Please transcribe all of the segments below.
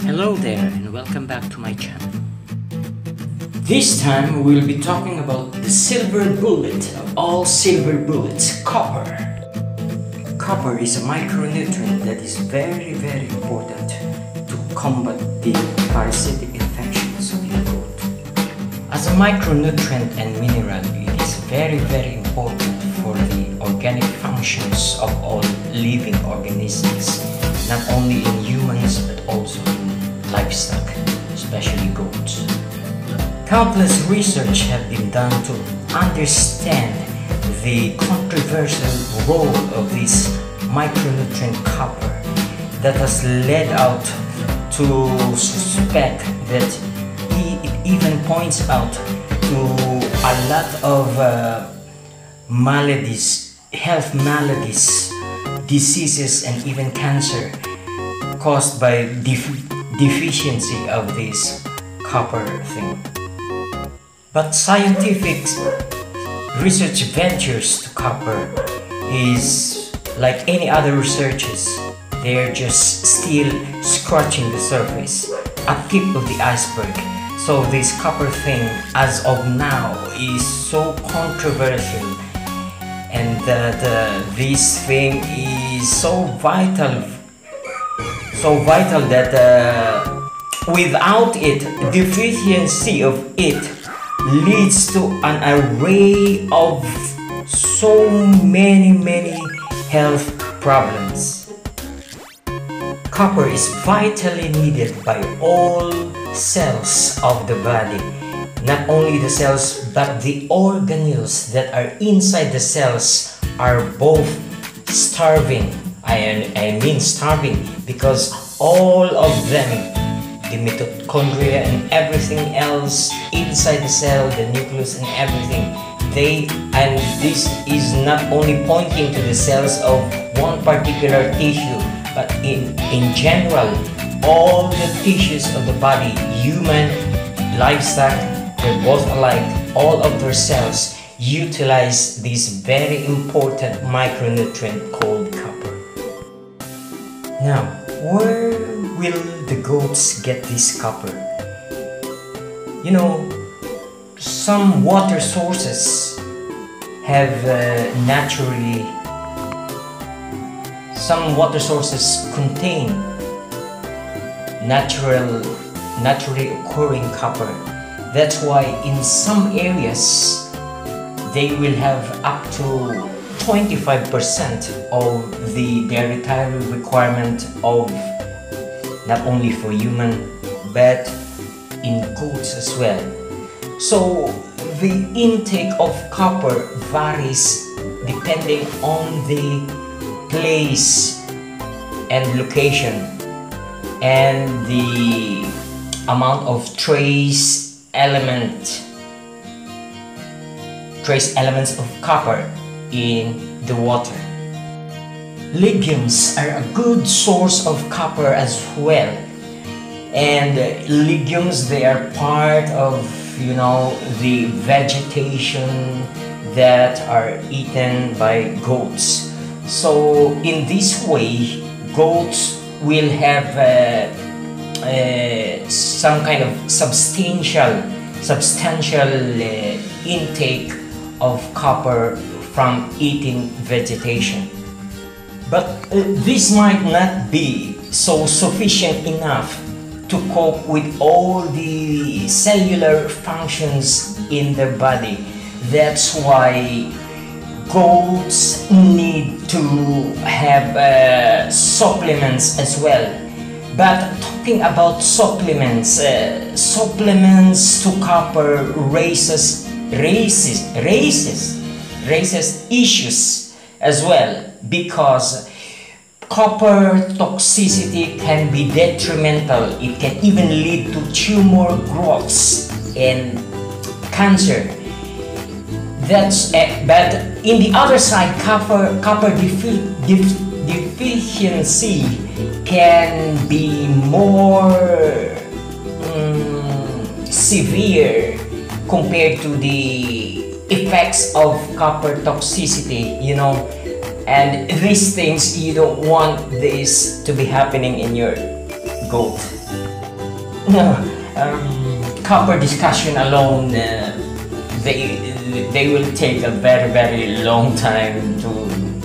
Hello there and welcome back to my channel. This time we'll be talking about the silver bullet of all silver bullets, copper. Copper is a micronutrient that is very important to combat the parasitic infections of your goat. As a micronutrient and mineral, it is very important for the organic functions of all living organisms, not only in humans but also in livestock, especially goats. Countless research have been done to understand the controversial role of this micronutrient copper that has led out to suspect that it even points out to a lot of maladies, health maladies, diseases and even cancer caused by deficiency of this copper thing. But scientific research ventures to copper is like any other researches. They're just still scratching the surface, a tip of the iceberg. So this copper thing as of now is so controversial, and this thing is so vital that without it, deficiency of it leads to an array of so many health problems. Copper is vitally needed by all cells of the body, not only the cells but the organelles that are inside the cells are both starving. I mean starving, because all of them, the mitochondria and everything else inside the cell, the nucleus and everything, this is not only pointing to the cells of one particular tissue, but in general, all the tissues of the body, human, livestock, they're both alike. All of their cells utilize this very important micronutrient called copper. Now, where will the goats get this copper? You know, some water sources have some water sources contain naturally occurring copper. That's why in some areas they will have up to 25% of the dietary requirement of not only for human but in goats as well. So the intake of copper varies depending on the place and location and the amount of trace elements of copper in the water. Legumes are a good source of copper as well, and legumes, they are part of, you know, the vegetation that are eaten by goats. So in this way, goats will have some kind of substantial intake of copper from eating vegetation. But this might not be so sufficient enough to cope with all the cellular functions in their body. That's why goats need to have supplements as well. But talking about supplements to copper raises issues as well, because copper toxicity can be detrimental. It can even lead to tumor growths and cancer. But in the other side, copper deficiency can be more severe compared to the effects of copper toxicity, you know. And these things, you don't want this to be happening in your goat. No, copper discussion alone, they will take a very long time to,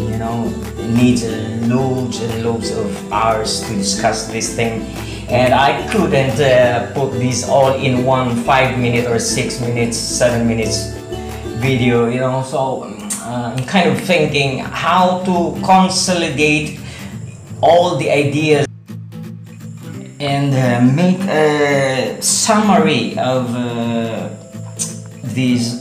you know, needs loads and loads of hours to discuss this thing, and I couldn't put this all in one 5 minute or 6 minutes, 7 minutes video, you know. So I'm kind of thinking how to consolidate all the ideas and make a summary of these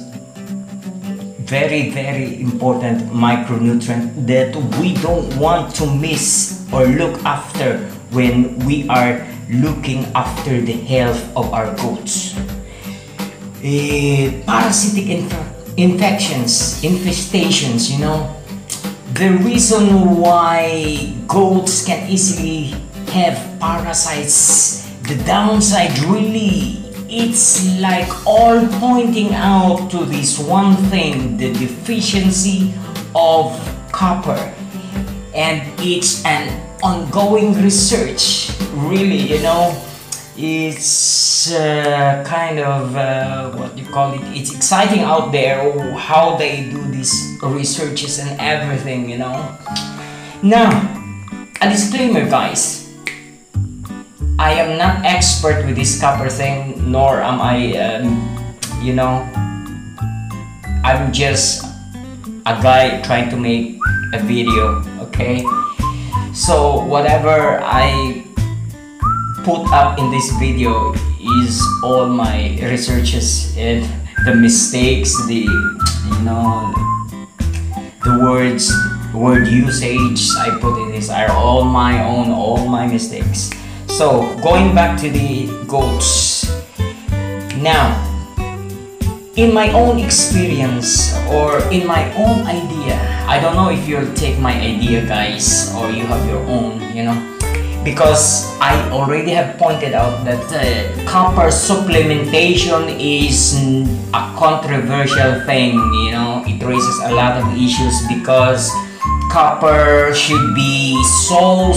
very important micronutrient that we don't want to miss or look after when we are looking after the health of our goats. Parasitic infections, infestations, you know, the reason why goats can easily have parasites, the downside really, it's like all pointing out to this one thing, the deficiency of copper, and it's an ongoing research, really, you know. It's kind of what you call it, it's exciting out there how they do these researches and everything, you know. Now, a disclaimer, guys, I am not expert with this copper thing, nor am I, you know, I'm just a guy trying to make a video, okay? So whatever I put up in this video is all my researches and the mistakes, the, you know, the word usage I put in this are all my own, all my mistakes. So going back to the goats, now in my own experience or in my own idea, I don't know if you'll take my idea, guys, or you have your own, you know, because I already have pointed out that copper supplementation is a controversial thing, you know. It raises a lot of issues because copper should be so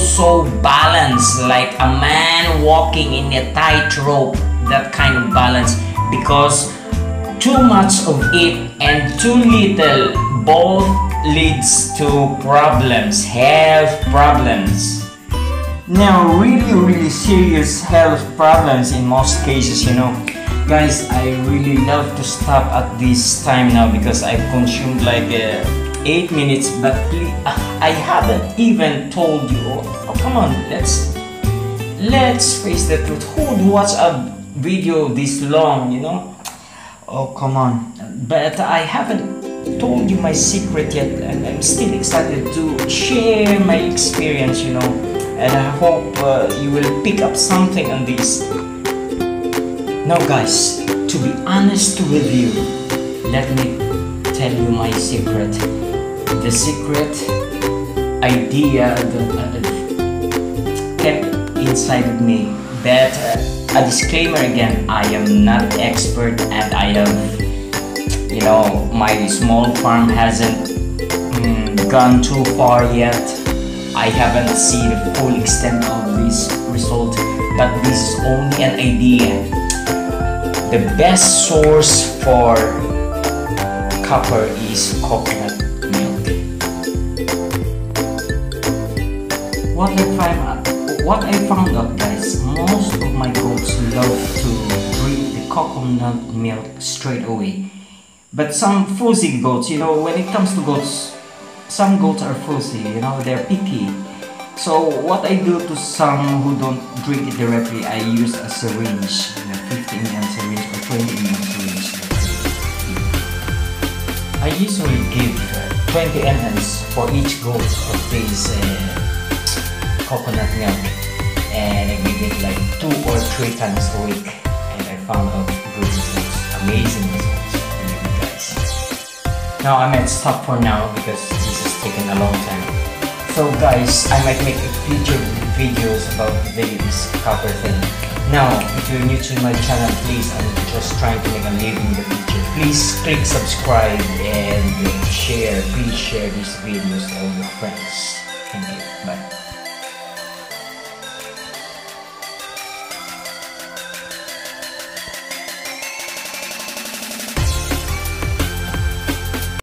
balanced, like a man walking in a tightrope, that kind of balance, because too much of it and too little both leads to problems, health problems. Now really serious health problems in most cases, you know. Guys, I really love to stop at this time now because I've consumed like 8 minutes, but please, I haven't even told you. Oh, come on, let's face the truth. Who would watch a video this long, you know? Oh, come on. But I haven't told you my secret yet, and I'm still excited to share my experience, you know. And I hope you will pick up something on this. Now, guys, to be honest with you, let me tell you my secret. The secret idea that kept inside of me. But a disclaimer again, I am not expert, and I have, you know, my small farm hasn't gone too far yet. I haven't seen the full extent of this result, but this is only an idea. The best source for copper is coconut milk. What I found out, guys, most of my goats love to drink the coconut milk straight away. But some fuzzy goats, you know, when it comes to goats, some goats are fuzzy, you know, they're picky. So what I do to some who don't drink it directly, I use a syringe, a 50 ml syringe or 20 ml syringe. I usually give 20 ml for each goat of this coconut milk, and I give it like 2 or 3 times a week, and I found out good results, amazing results, believe me, guys. Now I might stop for now because this has taken a long time. So guys, I might make future videos about this copper thing. Now, if you're new to my channel, please, I'm just trying to make a living in the future. Please click subscribe and share. Please share these videos to all your friends.